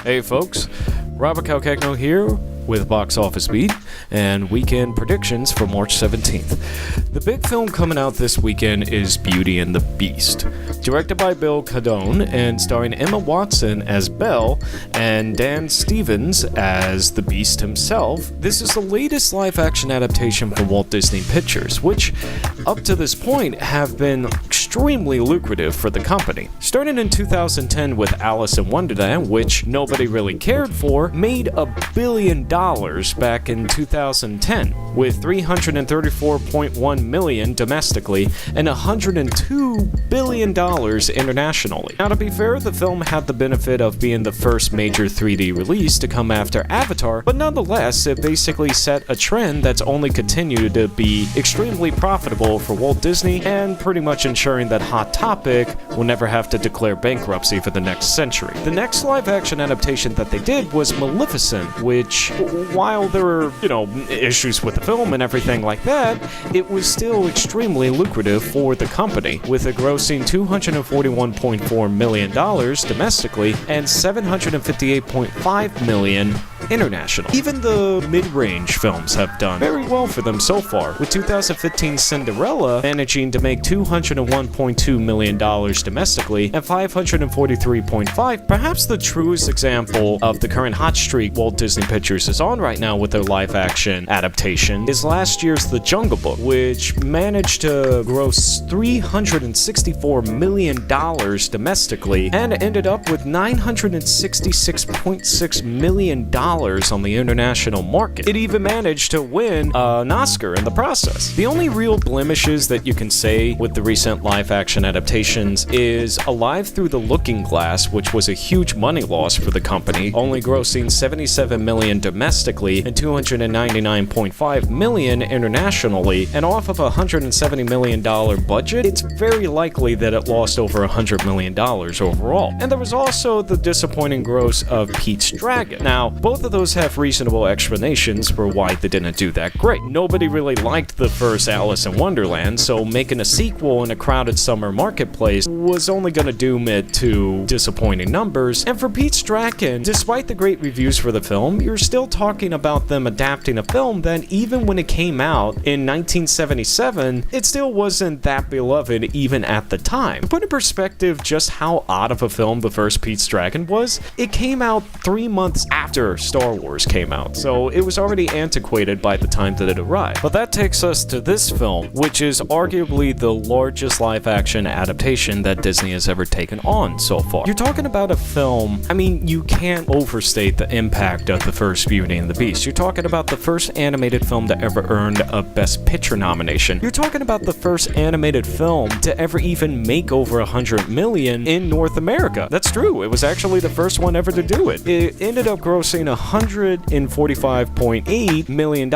Hey folks, Robert Calcagno here with Box Office Beat and weekend predictions for March 17th. The big film coming out this weekend is Beauty and the Beast. Directed by Belko and starring Emma Watson as Belle and Dan Stevens as the Beast himself, this is the latest live-action adaptation from Walt Disney Pictures, which, up to this point, have been extremely lucrative for the company. Starting in 2010 with Alice in Wonderland, which nobody really cared for, made $1 billion back in 2010, with $334.1 million domestically and $102 billion internationally. Now, to be fair, the film had the benefit of being the first major 3D release to come after Avatar, but nonetheless, it basically set a trend that's only continued to be extremely profitable for Walt Disney and pretty much ensuring that Hot Topic will never have to declare bankruptcy for the next century. The next live-action adaptation that they did was Maleficent, which, while there were, issues with the film and everything like that, it was still extremely lucrative for the company, with it grossing $241.4 million domestically and $758.5 million international. Even the mid-range films have done very well for them so far, with 2015 Cinderella managing to make $201.2 million domestically and $543.5, perhaps the truest example of the current hot streak Walt Disney Pictures is on right now with their live-action adaptation, is last year's The Jungle Book, which managed to gross $364 million domestically and ended up with $966.6 million on the international market. It even managed to win an Oscar in the process. The only real blemishes that you can say with the recent live-action adaptations is Alive Through the Looking Glass, which was a huge money loss for the company, only grossing $77 million domestically and $299.5 million internationally, and off of a $170 million budget, it's very likely that it lost over $100 million overall. And there was also the disappointing gross of Pete's Dragon. Now, both of those have reasonable explanations for why they didn't do that great. Nobody really liked the first Alice in Wonderland, so making a sequel in a crowded summer marketplace was only going to doom it to disappointing numbers. And for Pete's Dragon, despite the great reviews for the film, you're still talking about them adapting a film that, even when it came out in 1977, it still wasn't that beloved even at the time. To put in perspective just how odd of a film the first Pete's Dragon was, it came out 3 months after Star Wars came out, so it was already antiquated by the time that it arrived. But that takes us to this film, which is arguably the largest live-action adaptation that Disney has ever taken on so far. You're talking about a film, you can't overstate the impact of the first Beauty and the Beast. You're talking about the first animated film to ever earn a Best Picture nomination. You're talking about the first animated film to ever even make over $100 million in North America. That's true, it was actually the first one ever to do it. It ended up grossing $145.8 million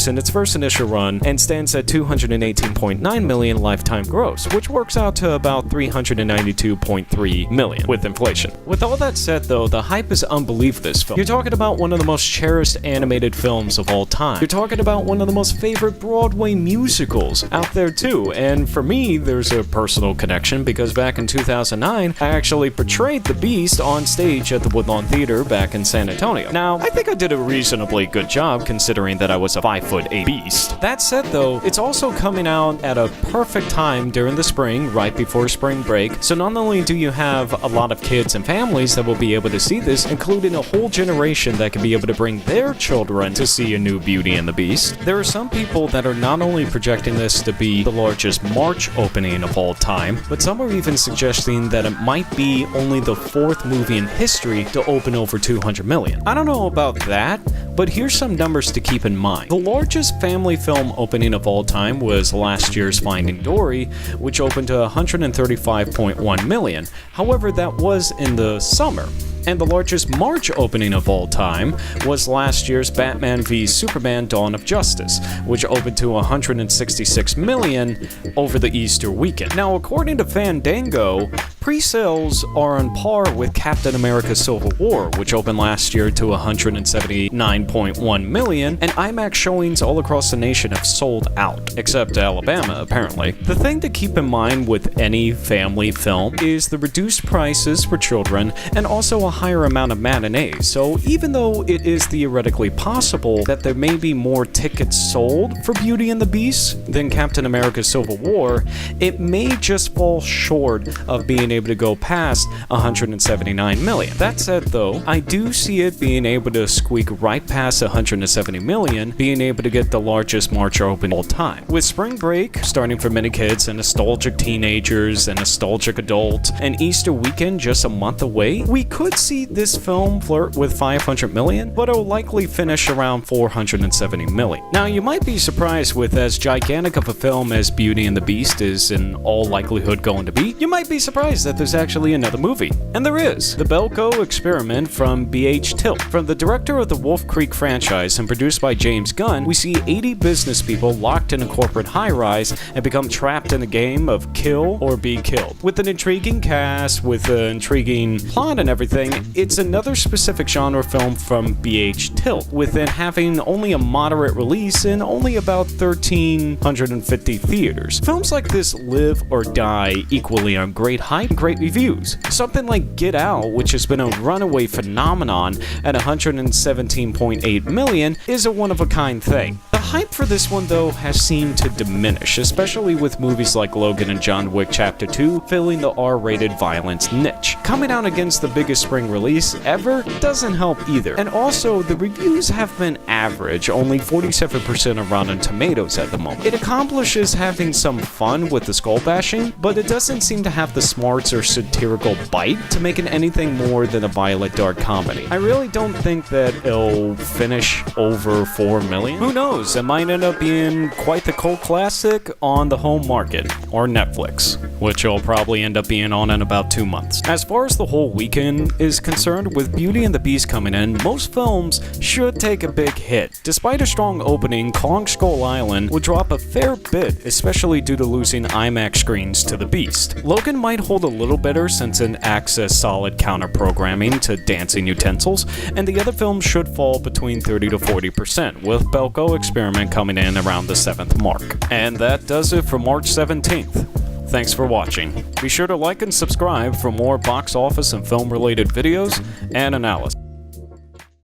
in its first initial run and stands at $218.9 million lifetime gross, which works out to about $392.3 million with inflation. With all that said though, the hype is unbelievable for this film. You're talking about one of the most cherished animated films of all time. You're talking about one of the most favorite Broadway musicals out there too, and for me, there's a personal connection because back in 2009, I actually portrayed the Beast on stage at the Woodlawn Theater back in San Antonio. Now, I think I did a reasonably good job considering that I was a 5'8" beast. That said though, it's also coming out at a perfect time during the spring, right before spring break, so not only do you have a lot of kids and families that will be able to see this, including a whole generation that can be able to bring their children to see a new Beauty and the Beast, there are some people that are not only projecting this to be the largest March opening of all time, but some are even suggesting that it might be only the 4th movie in history to open over $200 million. I don't know about that, but here's some numbers to keep in mind. The largest family film opening of all time was last year's Finding Dory, which opened to $135.1 million. However, that was in the summer. And the largest March opening of all time was last year's Batman v Superman Dawn of Justice, which opened to $166 million over the Easter weekend. Now, according to Fandango, pre-sales are on par with Captain America Civil War, which opened last year to $179 17.1 million, and IMAX showings all across the nation have sold out, except Alabama, apparently. The thing to keep in mind with any family film is the reduced prices for children and also a higher amount of matinees, so even though it is theoretically possible that there may be more tickets sold for Beauty and the Beast than Captain America Civil War, it may just fall short of being able to go past 179 million. That said though, I do see it being able to squeak right past 170 million, being able to get the largest March open all time. With spring break starting for many kids and nostalgic teenagers and nostalgic adults, and Easter weekend just a month away, we could see this film flirt with 500 million, but it'll likely finish around 470 million. Now you might be surprised, with as gigantic of a film as Beauty and the Beast is in all likelihood going to be, you might be surprised that there's actually another movie. And there is. The Belko Experiment from B.H. Tilt. From the director of the Wolf Creek franchise and produced by James Gunn, we see 80 business people locked in a corporate high-rise and become trapped in a game of kill or be killed. With an intriguing cast, with an intriguing plot and everything, it's another specific genre film from B.H. Tilt, with it having only a moderate release in only about 1,350 theaters. Films like this live or die equally on great hype and great reviews. Something like Get Out, which has been a runaway phenomenon at 117.8 million, is a one-of-a-kind thing. The hype for this one, though, has seemed to diminish, especially with movies like Logan and John Wick Chapter 2 filling the R-rated violence niche. Coming out against the biggest spring release ever doesn't help either. And also, the reviews have been average, only 47% of Rotten Tomatoes at the moment. It accomplishes having some fun with the skull bashing, but it doesn't seem to have the smarts or satirical bite to make it anything more than a violent dark comedy. I really don't think that it'll finish over 4 million. Who knows, it might end up being quite the cult classic on the home market, or Netflix, which will probably end up being on in about 2 months. As far as the whole weekend is concerned, with Beauty and the Beast coming in, most films should take a big hit. Despite a strong opening, Kong Skull Island will drop a fair bit, especially due to losing IMAX screens to the Beast. Logan might hold a little better since it access solid counter-programming to dancing utensils, and the other films should fall between 30 to 40%, with Belko Experiment coming in around the 7th mark. And that does it for March 17th. Thanks for watching. Be sure to like and subscribe for more box office and film-related videos and analysis.